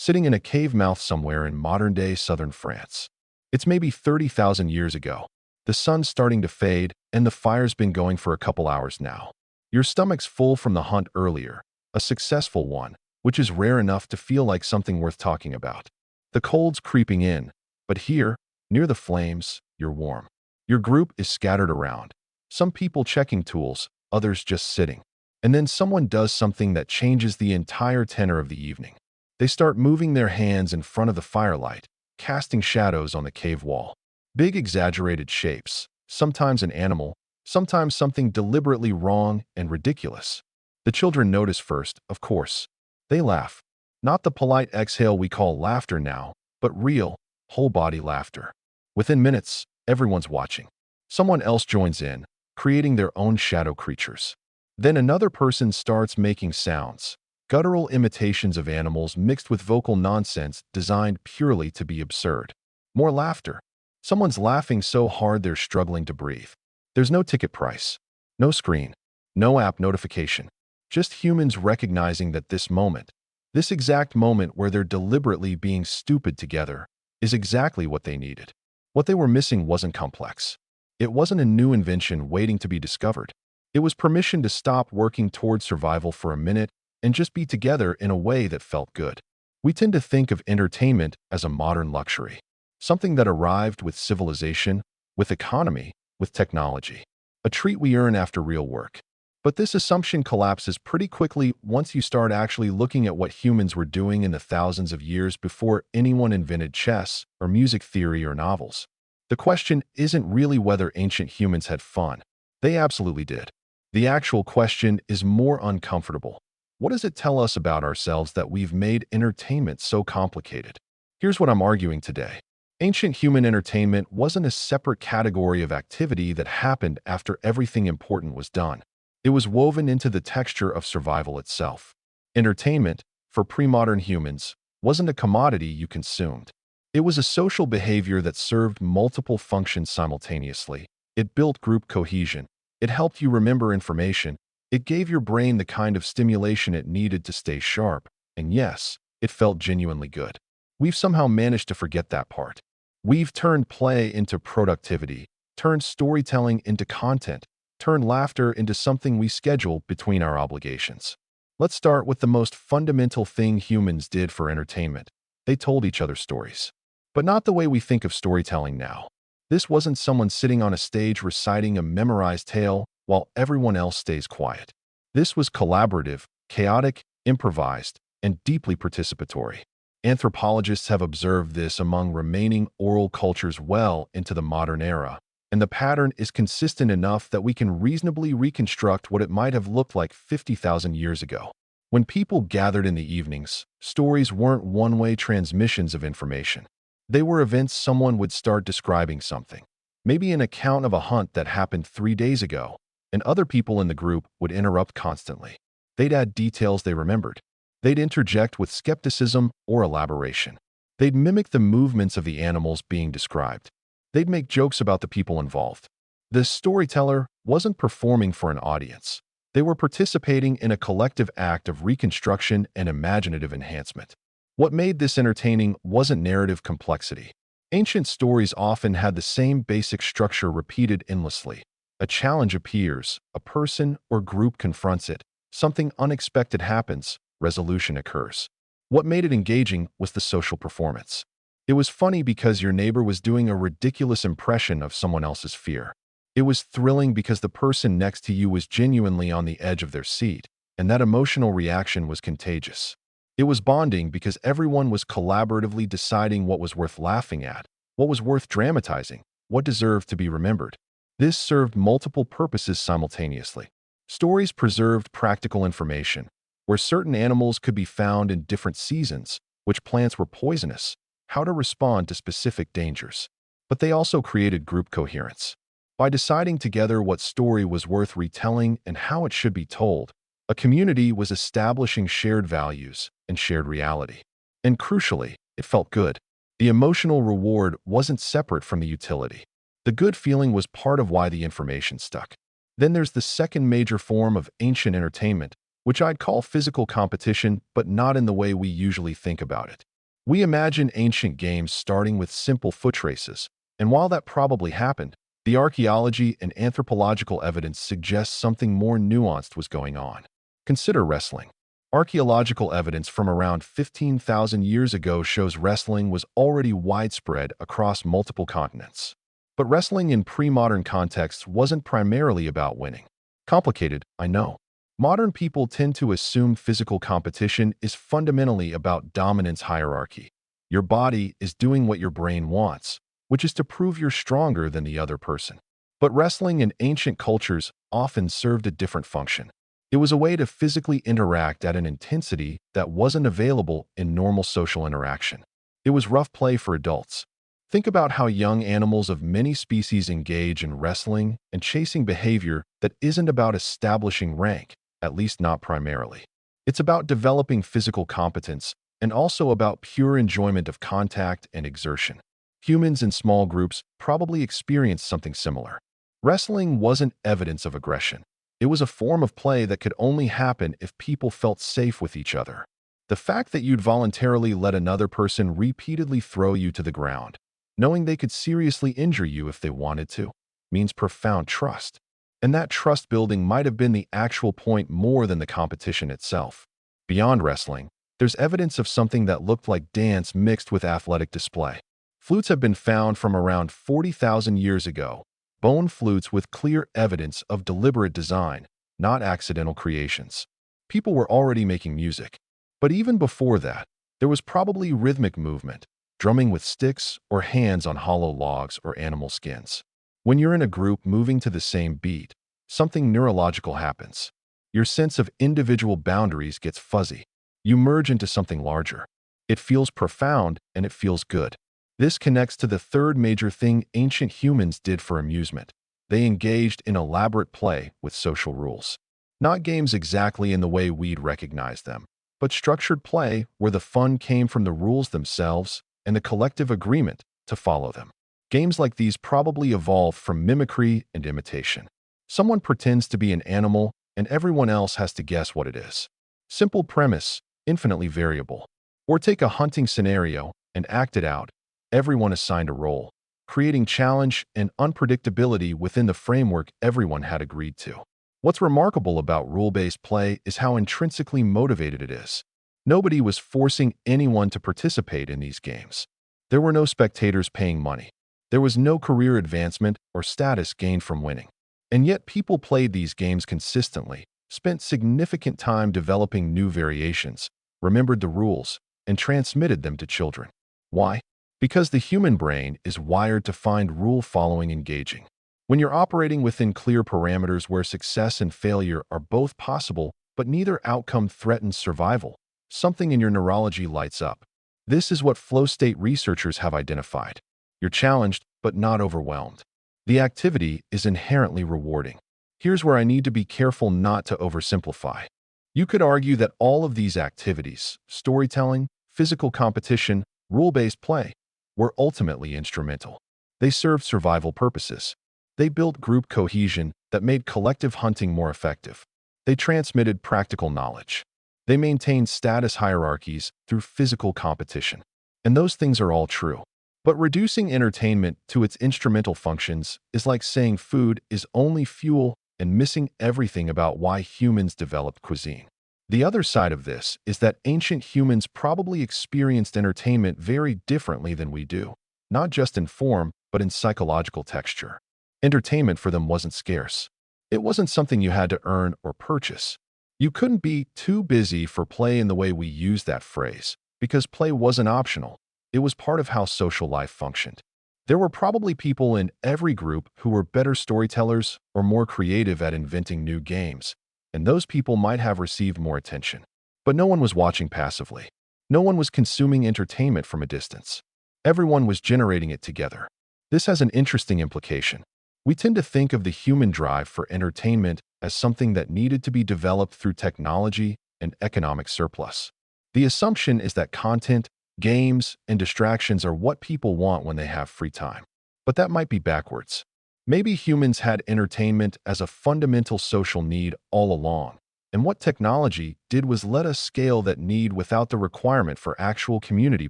sitting in a cave mouth somewhere in modern-day southern France. It's maybe 30,000 years ago. The sun's starting to fade, and the fire's been going for a couple hours now. Your stomach's full from the hunt earlier, a successful one, which is rare enough to feel like something worth talking about. The cold's creeping in, but here, near the flames, you're warm. Your group is scattered around. Some people checking tools, others just sitting. And then someone does something that changes the entire tenor of the evening. They start moving their hands in front of the firelight, casting shadows on the cave wall. Big exaggerated shapes, sometimes an animal, sometimes something deliberately wrong and ridiculous. The children notice first, of course. They laugh. Not the polite exhale we call laughter now, but real, whole-body laughter. Within minutes, everyone's watching. Someone else joins in, creating their own shadow creatures. Then another person starts making sounds, guttural imitations of animals mixed with vocal nonsense designed purely to be absurd. More laughter. Someone's laughing so hard they're struggling to breathe. There's no ticket price, no screen, no app notification. Just humans recognizing that this exact moment where they're deliberately being stupid together, is exactly what they needed. What they were missing wasn't complex. It wasn't a new invention waiting to be discovered. It was permission to stop working toward survival for a minute and just be together in a way that felt good. We tend to think of entertainment as a modern luxury, something that arrived with civilization, with economy, with technology, a treat we earn after real work. But this assumption collapses pretty quickly once you start actually looking at what humans were doing in the thousands of years before anyone invented chess or music theory or novels. The question isn't really whether ancient humans had fun. They absolutely did. The actual question is more uncomfortable. What does it tell us about ourselves that we've made entertainment so complicated? Here's what I'm arguing today. Ancient human entertainment wasn't a separate category of activity that happened after everything important was done. It was woven into the texture of survival itself. Entertainment, for pre-modern humans, wasn't a commodity you consumed. It was a social behavior that served multiple functions simultaneously. It built group cohesion. It helped you remember information. It gave your brain the kind of stimulation it needed to stay sharp. And yes, it felt genuinely good. We've somehow managed to forget that part. We've turned play into productivity, turned storytelling into content, turned laughter into something we schedule between our obligations. Let's start with the most fundamental thing humans did for entertainment. They told each other stories. But not the way we think of storytelling now. This wasn't someone sitting on a stage reciting a memorized tale while everyone else stays quiet. This was collaborative, chaotic, improvised, and deeply participatory. Anthropologists have observed this among remaining oral cultures well into the modern era, and the pattern is consistent enough that we can reasonably reconstruct what it might have looked like 50,000 years ago. When people gathered in the evenings, stories weren't one-way transmissions of information. They were events someone would start describing something. Maybe an account of a hunt that happened 3 days ago, and other people in the group would interrupt constantly. They'd add details they remembered. They'd interject with skepticism or elaboration. They'd mimic the movements of the animals being described. They'd make jokes about the people involved. The storyteller wasn't performing for an audience. They were participating in a collective act of reconstruction and imaginative enhancement. What made this entertaining wasn't narrative complexity. Ancient stories often had the same basic structure repeated endlessly. A challenge appears, a person or group confronts it, something unexpected happens, resolution occurs. What made it engaging was the social performance. It was funny because your neighbor was doing a ridiculous impression of someone else's fear. It was thrilling because the person next to you was genuinely on the edge of their seat, and that emotional reaction was contagious. It was bonding because everyone was collaboratively deciding what was worth laughing at, what was worth dramatizing, what deserved to be remembered. This served multiple purposes simultaneously. Stories preserved practical information, where certain animals could be found in different seasons, which plants were poisonous, how to respond to specific dangers. But they also created group coherence. By deciding together what story was worth retelling and how it should be told, a community was establishing shared values and shared reality. And crucially, it felt good. The emotional reward wasn't separate from the utility. The good feeling was part of why the information stuck. Then there's the second major form of ancient entertainment, which I'd call physical competition, but not in the way we usually think about it. We imagine ancient games starting with simple foot races, and while that probably happened, the archaeology and anthropological evidence suggests something more nuanced was going on. Consider wrestling. Archaeological evidence from around 15,000 years ago shows wrestling was already widespread across multiple continents. But wrestling in pre-modern contexts wasn't primarily about winning. Complicated, I know. Modern people tend to assume physical competition is fundamentally about dominance hierarchy. Your body is doing what your brain wants, which is to prove you're stronger than the other person. But wrestling in ancient cultures often served a different function. It was a way to physically interact at an intensity that wasn't available in normal social interaction. It was rough play for adults. Think about how young animals of many species engage in wrestling and chasing behavior that isn't about establishing rank, at least not primarily. It's about developing physical competence and also about pure enjoyment of contact and exertion. Humans in small groups probably experienced something similar. Wrestling wasn't evidence of aggression. It was a form of play that could only happen if people felt safe with each other. The fact that you'd voluntarily let another person repeatedly throw you to the ground, knowing they could seriously injure you if they wanted to, means profound trust. And that trust building might have been the actual point more than the competition itself. Beyond wrestling, there's evidence of something that looked like dance mixed with athletic display. Flutes have been found from around 40,000 years ago, bone flutes with clear evidence of deliberate design, not accidental creations. People were already making music. But even before that, there was probably rhythmic movement, drumming with sticks or hands on hollow logs or animal skins. When you're in a group moving to the same beat, something neurological happens. Your sense of individual boundaries gets fuzzy. You merge into something larger. It feels profound and it feels good. This connects to the third major thing ancient humans did for amusement. They engaged in elaborate play with social rules. Not games exactly in the way we'd recognize them, but structured play where the fun came from the rules themselves and the collective agreement to follow them. Games like these probably evolved from mimicry and imitation. Someone pretends to be an animal and everyone else has to guess what it is. Simple premise, infinitely variable. Or take a hunting scenario and act it out. Everyone assigned a role, creating challenge and unpredictability within the framework everyone had agreed to. What's remarkable about rule-based play is how intrinsically motivated it is. Nobody was forcing anyone to participate in these games. There were no spectators paying money. There was no career advancement or status gained from winning. And yet people played these games consistently, spent significant time developing new variations, remembered the rules, and transmitted them to children. Why? Because the human brain is wired to find rule-following engaging. When you're operating within clear parameters where success and failure are both possible, but neither outcome threatens survival, something in your neurology lights up. This is what flow state researchers have identified. You're challenged, but not overwhelmed. The activity is inherently rewarding. Here's where I need to be careful not to oversimplify. You could argue that all of these activities, storytelling, physical competition, rule-based play, were ultimately instrumental. They served survival purposes. They built group cohesion that made collective hunting more effective. They transmitted practical knowledge. They maintained status hierarchies through physical competition. And those things are all true. But reducing entertainment to its instrumental functions is like saying food is only fuel and missing everything about why humans developed cuisine. The other side of this is that ancient humans probably experienced entertainment very differently than we do, not just in form, but in psychological texture. Entertainment for them wasn't scarce. It wasn't something you had to earn or purchase. You couldn't be too busy for play in the way we use that phrase, because play wasn't optional. It was part of how social life functioned. There were probably people in every group who were better storytellers or more creative at inventing new games, and those people might have received more attention. But no one was watching passively. No one was consuming entertainment from a distance. Everyone was generating it together. This has an interesting implication. We tend to think of the human drive for entertainment as something that needed to be developed through technology and economic surplus. The assumption is that content, games, and distractions are what people want when they have free time. But that might be backwards. Maybe humans had entertainment as a fundamental social need all along, And what technology did was let us scale that need without the requirement for actual community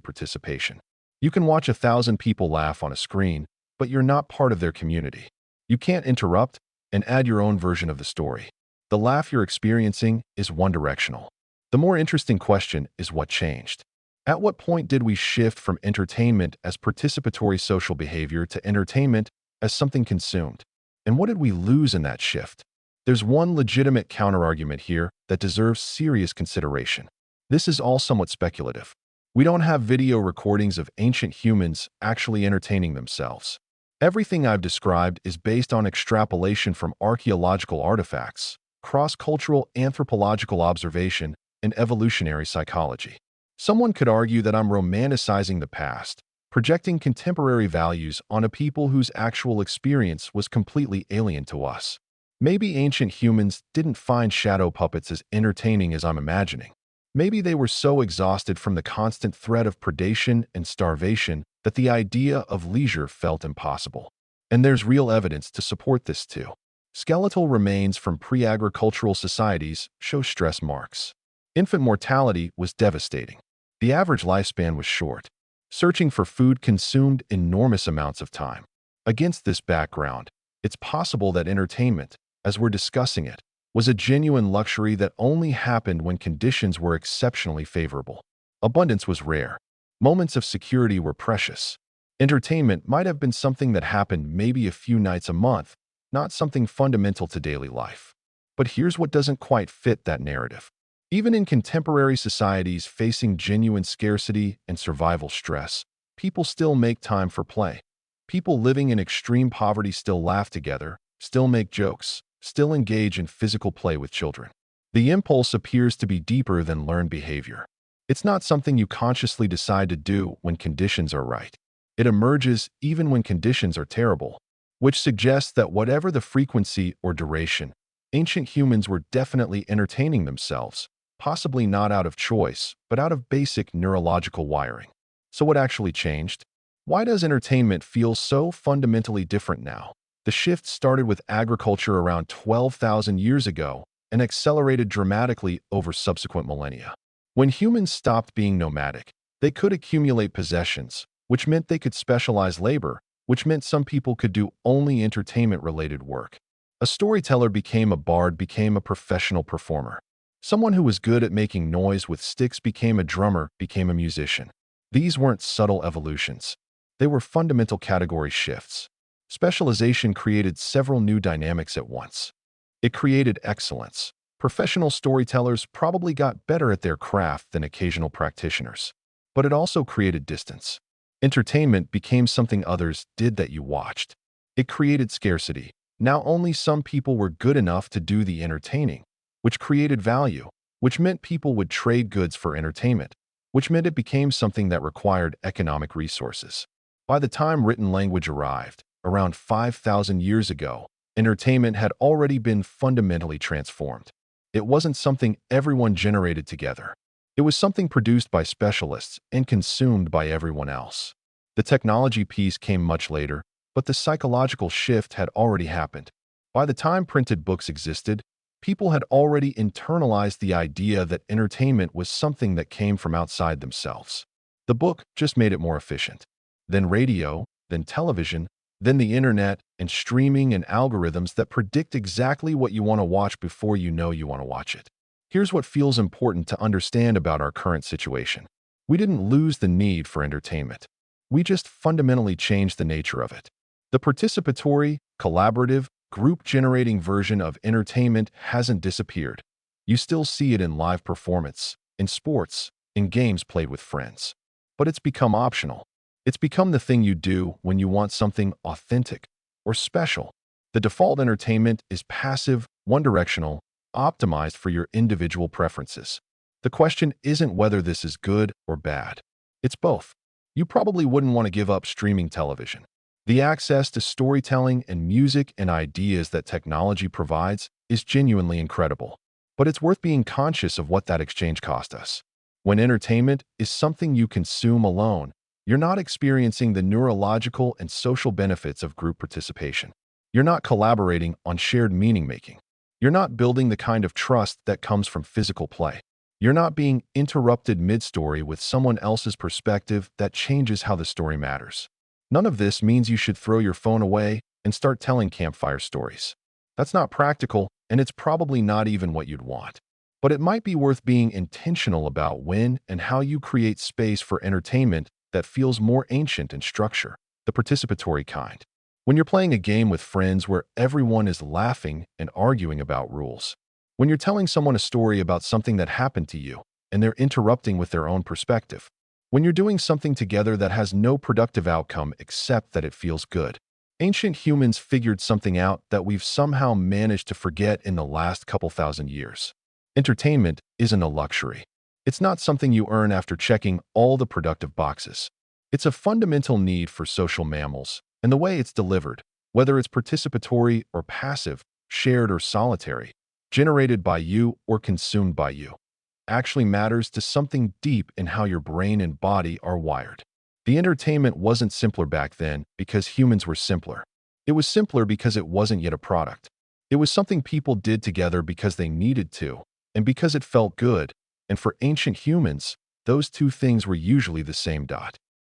participation. You can watch 1,000 people laugh on a screen, but you're not part of their community. You can't interrupt and add your own version of the story. The laugh you're experiencing is one-directional. The more interesting question is what changed. At what point did we shift from entertainment as participatory social behavior to entertainment as something consumed? And what did we lose in that shift? There's one legitimate counterargument here that deserves serious consideration. This is all somewhat speculative. We don't have video recordings of ancient humans actually entertaining themselves. Everything I've described is based on extrapolation from archaeological artifacts, cross-cultural anthropological observation, and evolutionary psychology. Someone could argue that I'm romanticizing the past, projecting contemporary values on a people whose actual experience was completely alien to us. Maybe ancient humans didn't find shadow puppets as entertaining as I'm imagining. Maybe they were so exhausted from the constant threat of predation and starvation that the idea of leisure felt impossible. And there's real evidence to support this too. Skeletal remains from pre-agricultural societies show stress marks. Infant mortality was devastating. The average lifespan was short. Searching for food consumed enormous amounts of time. Against this background, it's possible that entertainment, as we're discussing it, was a genuine luxury that only happened when conditions were exceptionally favorable. Abundance was rare. Moments of security were precious. Entertainment might have been something that happened maybe a few nights a month, not something fundamental to daily life. But here's what doesn't quite fit that narrative. Even in contemporary societies facing genuine scarcity and survival stress, people still make time for play. People living in extreme poverty still laugh together, still make jokes, still engage in physical play with children. The impulse appears to be deeper than learned behavior. It's not something you consciously decide to do when conditions are right. It emerges even when conditions are terrible, which suggests that whatever the frequency or duration, ancient humans were definitely entertaining themselves, possibly not out of choice, but out of basic neurological wiring. So what actually changed? Why does entertainment feel so fundamentally different now? The shift started with agriculture around 12,000 years ago and accelerated dramatically over subsequent millennia. When humans stopped being nomadic, they could accumulate possessions, which meant they could specialize labor, which meant some people could do only entertainment-related work. A storyteller became a bard, became a professional performer. Someone who was good at making noise with sticks became a drummer, became a musician. These weren't subtle evolutions. They were fundamental category shifts. Specialization created several new dynamics at once. It created excellence. Professional storytellers probably got better at their craft than occasional practitioners. But it also created distance. Entertainment became something others did that you watched. It created scarcity. Now only some people were good enough to do the entertaining, which created value, which meant people would trade goods for entertainment, which meant it became something that required economic resources. By the time written language arrived, around 5,000 years ago, entertainment had already been fundamentally transformed. It wasn't something everyone generated together. It was something produced by specialists and consumed by everyone else. The technology piece came much later, but the psychological shift had already happened. By the time printed books existed, people had already internalized the idea that entertainment was something that came from outside themselves. The book just made it more efficient. Then radio, then television, then the internet and streaming and algorithms that predict exactly what you want to watch before you know you want to watch it. Here's what feels important to understand about our current situation. We didn't lose the need for entertainment. We just fundamentally changed the nature of it. The participatory, collaborative, group-generating version of entertainment hasn't disappeared. You still see it in live performance, in sports, in games played with friends. But it's become optional. It's become the thing you do when you want something authentic or special. The default entertainment is passive, one-directional, optimized for your individual preferences. The question isn't whether this is good or bad. It's both. You probably wouldn't want to give up streaming television. The access to storytelling and music and ideas that technology provides is genuinely incredible. But it's worth being conscious of what that exchange cost us. When entertainment is something you consume alone, you're not experiencing the neurological and social benefits of group participation. You're not collaborating on shared meaning-making. You're not building the kind of trust that comes from physical play. You're not being interrupted mid-story with someone else's perspective that changes how the story matters. None of this means you should throw your phone away and start telling campfire stories. That's not practical, and it's probably not even what you'd want. But it might be worth being intentional about when and how you create space for entertainment that feels more ancient in structure, the participatory kind. When you're playing a game with friends where everyone is laughing and arguing about rules. When you're telling someone a story about something that happened to you and they're interrupting with their own perspective. When you're doing something together that has no productive outcome except that it feels good. Ancient humans figured something out that we've somehow managed to forget in the last couple thousand years. Entertainment isn't a luxury. It's not something you earn after checking all the productive boxes. It's a fundamental need for social mammals, and the way it's delivered, whether it's participatory or passive, shared or solitary, generated by you or consumed by you, actually matters to something deep in how your brain and body are wired. The entertainment wasn't simpler back then because humans were simpler. It was simpler because it wasn't yet a product. It was something people did together because they needed to, and because it felt good, and for ancient humans, those two things were usually the same.